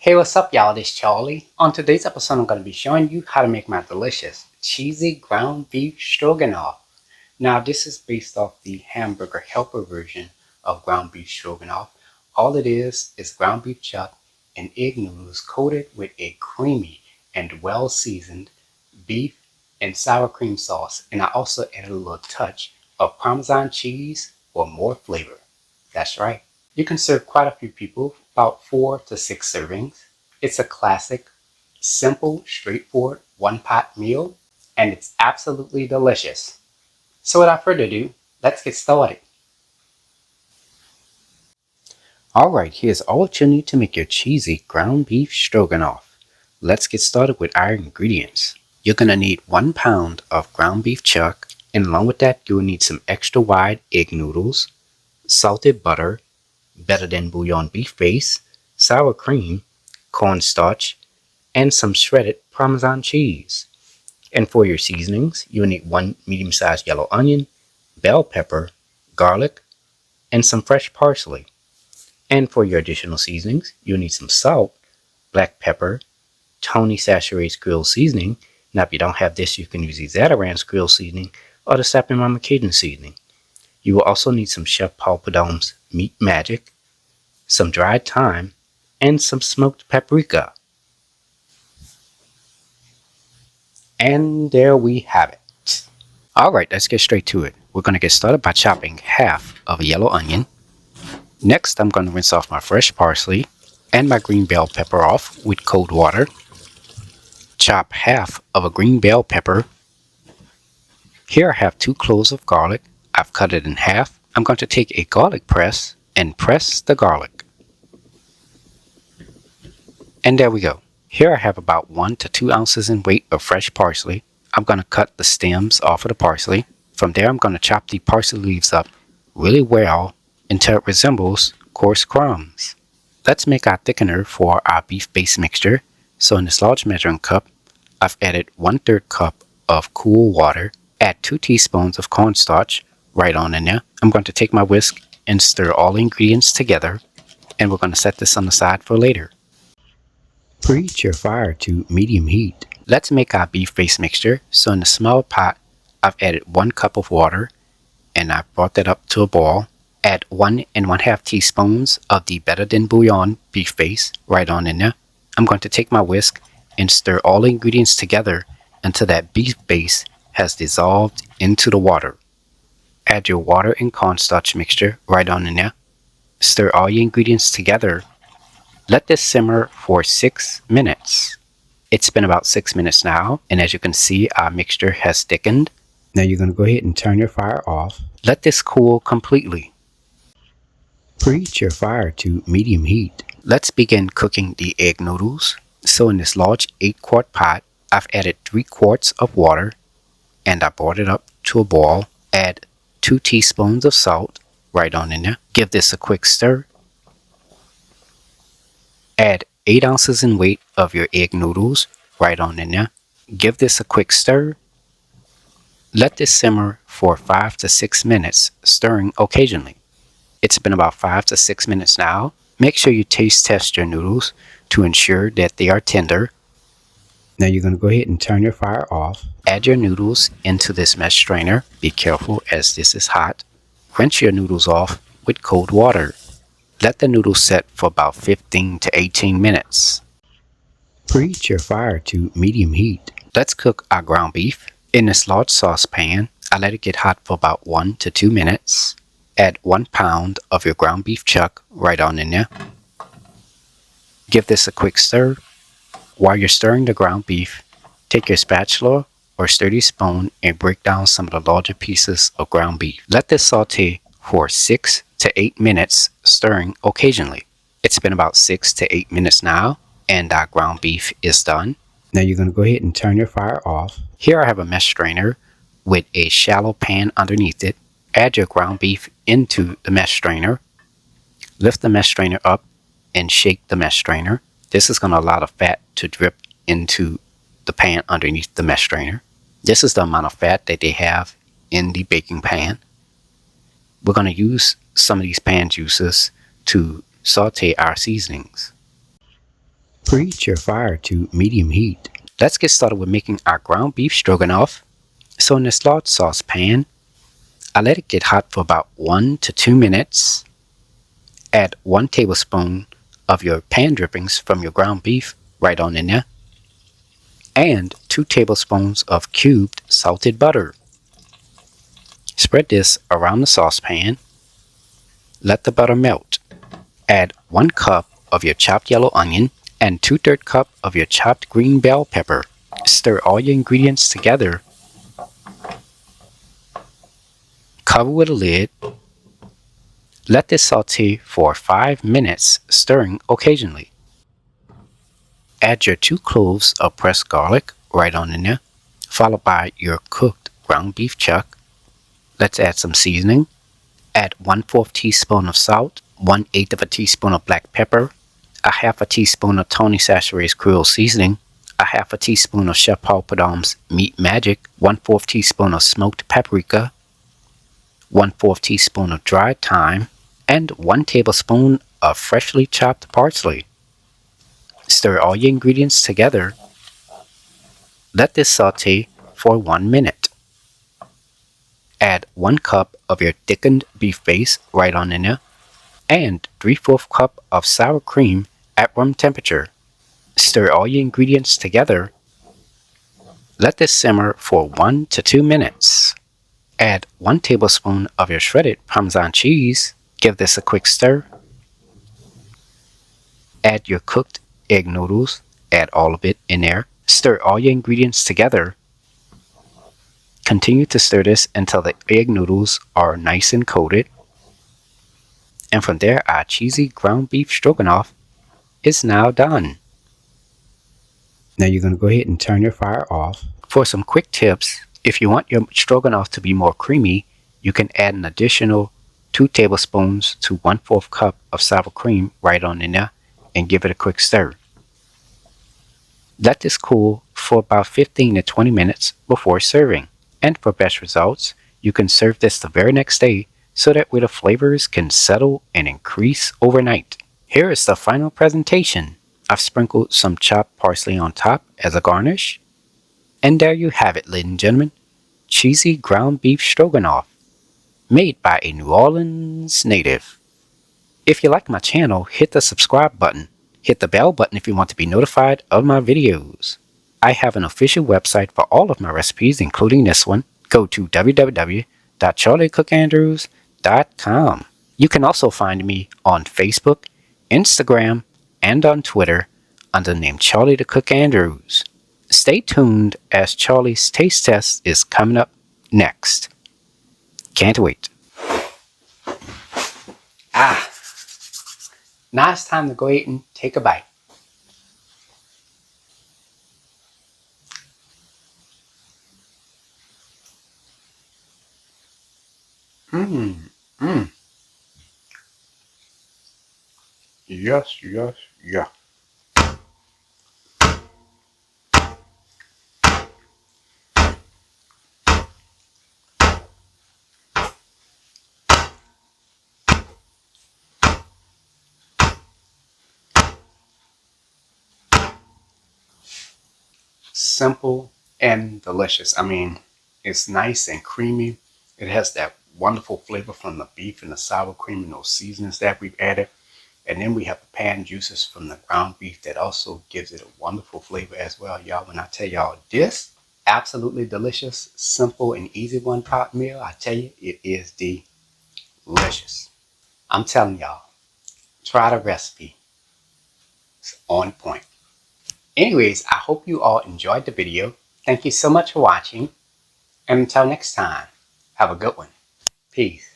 Hey, what's up, y'all? This is Charlie. On today's episode, I'm going to be showing you how to make my delicious cheesy ground beef stroganoff. Now, this is based off the hamburger helper version of ground beef stroganoff. All it is ground beef chuck and egg noodles coated with a creamy and well-seasoned beef and sour cream sauce. And I also added a little touch of Parmesan cheese for more flavor. That's right. You can serve quite a few people, about 4 to 6 servings. It's a classic, simple, straightforward one-pot meal, and it's absolutely delicious. So without further ado, let's get started. Alright, here's all what you need to make your cheesy ground beef stroganoff. Let's get started with our ingredients. You're going to need 1 pound of ground beef chuck, and along with that, you will need some extra wide egg noodles, salted butter, better than bouillon beef base, sour cream, cornstarch, and some shredded Parmesan cheese. And for your seasonings, you'll need 1 medium-sized yellow onion, bell pepper, garlic, and some fresh parsley. And for your additional seasonings, you'll need some salt, black pepper, Tony Chachere's grill seasoning. Now if you don't have this, you can use the Zatarain's grill seasoning or the Sapin Mama Cajun seasoning. You will also need some Chef Paul Prud'homme's Meat Magic, some dried thyme, and some smoked paprika. And there we have it. Alright, let's get straight to it. We're going to get started by chopping half of a yellow onion. Next, I'm going to rinse off my fresh parsley and my green bell pepper off with cold water. Chop half of a green bell pepper. Here I have 2 cloves of garlic. I've cut it in half. I'm going to take a garlic press and press the garlic. And there we go. Here I have about 1 to 2 ounces in weight of fresh parsley. I'm going to cut the stems off of the parsley. From there, I'm going to chop the parsley leaves up really well until it resembles coarse crumbs. Let's make our thickener for our beef base mixture. So in this large measuring cup, I've added 1/3 cup of cool water. Add 2 teaspoons of cornstarch right on in there. I'm going to take my whisk and stir all the ingredients together, and we're going to set this on the side for later. Preheat your fire to medium heat. Let's make our beef base mixture. So in a small pot, I've added 1 cup of water, and I've brought that up to a boil. Add 1 1/2 teaspoons of the better than bouillon beef base right on in there. I'm going to take my whisk and stir all the ingredients together until that beef base has dissolved into the water. Add your water and cornstarch mixture right on in there. Stir all your ingredients together. Let this simmer for 6 minutes. It's been about 6 minutes now, and as you can see, our mixture has thickened. Now you're going to go ahead and turn your fire off. Let this cool completely. Preheat your fire to medium heat. Let's begin cooking the egg noodles. So in this large 8-quart pot, I've added 3 quarts of water, and I brought it up to a boil. Add 2 teaspoons of salt right on in there. Give this a quick stir. Add 8 ounces in weight of your egg noodles right on in there. Give this a quick stir. Let this simmer for 5 to 6 minutes, stirring occasionally. It's been about 5 to 6 minutes now. Make sure you taste test your noodles to ensure that they are tender. Now you're going to go ahead and turn your fire off. Add your noodles into this mesh strainer. Be careful as this is hot. Rinse your noodles off with cold water. Let the noodles set for about 15 to 18 minutes. Preheat your fire to medium heat. Let's cook our ground beef. In this large saucepan, I let it get hot for about 1 to 2 minutes. Add 1 pound of your ground beef chuck right on in there. Give this a quick stir. While you're stirring the ground beef, take your spatula or sturdy spoon and break down some of the larger pieces of ground beef. Let this saute for 6 to 8 minutes, stirring occasionally. It's been about 6 to 8 minutes now, and our ground beef is done. Now you're going to go ahead and turn your fire off. Here I have a mesh strainer with a shallow pan underneath it. Add your ground beef into the mesh strainer. Lift the mesh strainer up and shake the mesh strainer. This is going to allow the fat to drip into the pan underneath the mesh strainer. This is the amount of fat that they have in the baking pan. We're going to use some of these pan juices to saute our seasonings. Preheat your fire to medium heat. Let's get started with making our ground beef stroganoff. So in this large saucepan, I let it get hot for about 1 to 2 minutes. Add 1 tablespoon of your pan drippings from your ground beef right on in there. And 2 tablespoons of cubed salted butter. Spread this around the saucepan. Let the butter melt. Add 1 cup of your chopped yellow onion and 2/3 cup of your chopped green bell pepper. Stir all your ingredients together. Cover with a lid. Let this saute for 5 minutes, stirring occasionally. Add your 2 cloves of pressed garlic right on in there, followed by your cooked ground beef chuck. Let's add some seasoning. Add 1/4 teaspoon of salt, 1/8 of a teaspoon of black pepper, a 1/2 teaspoon of Tony Chachere's Creole seasoning, a 1/2 teaspoon of Chef Paul Prud'homme's Meat Magic, 1/4 teaspoon of smoked paprika, 1/4 teaspoon of dried thyme, and 1 tablespoon of freshly chopped parsley. Stir all your ingredients together. Let this saute for 1 minute. Add 1 cup of your thickened beef base right on in there, and 3/4 cup of sour cream at room temperature. Stir all your ingredients together. Let this simmer for 1 to 2 minutes. Add 1 tablespoon of your shredded Parmesan cheese. Give this a quick stir. Add your cooked egg noodles. Add all of it in there. Stir all your ingredients together. Continue to stir this until the egg noodles are nice and coated. And from there, our cheesy ground beef stroganoff is now done. Now you're going to go ahead and turn your fire off. For some quick tips, if you want your stroganoff to be more creamy, you can add an additional 2 tablespoons to 1/4 cup of sour cream right on in there and give it a quick stir. Let this cool for about 15 to 20 minutes before serving. And for best results, you can serve this the very next day so that the flavors can settle and increase overnight. Here is the final presentation. I've sprinkled some chopped parsley on top as a garnish. And there you have it, ladies and gentlemen. Cheesy ground beef stroganoff, made by a New Orleans native. If you like my channel, hit the subscribe button. Hit the bell button if you want to be notified of my videos. I have an official website for all of my recipes, including this one. Go to www.charliethecookandrews.com. You can also find me on Facebook, Instagram, and on Twitter under the name Charlie the Cook Andrews. Stay tuned as Charlie's taste test is coming up next. Can't wait. Now it's time to go ahead and take a bite. Yes, yes, yeah. Simple and delicious. I mean, it's nice and creamy. It has that wonderful flavor from the beef and the sour cream and those seasonings that we've added. And then we have the pan juices from the ground beef that also gives it a wonderful flavor as well, y'all. When I tell y'all this, absolutely delicious, simple and easy one-pot meal, I tell you, it is delicious. I'm telling y'all, try the recipe. It's on point. Anyways, I hope you all enjoyed the video. Thank you so much for watching. And until next time, have a good one. Peace.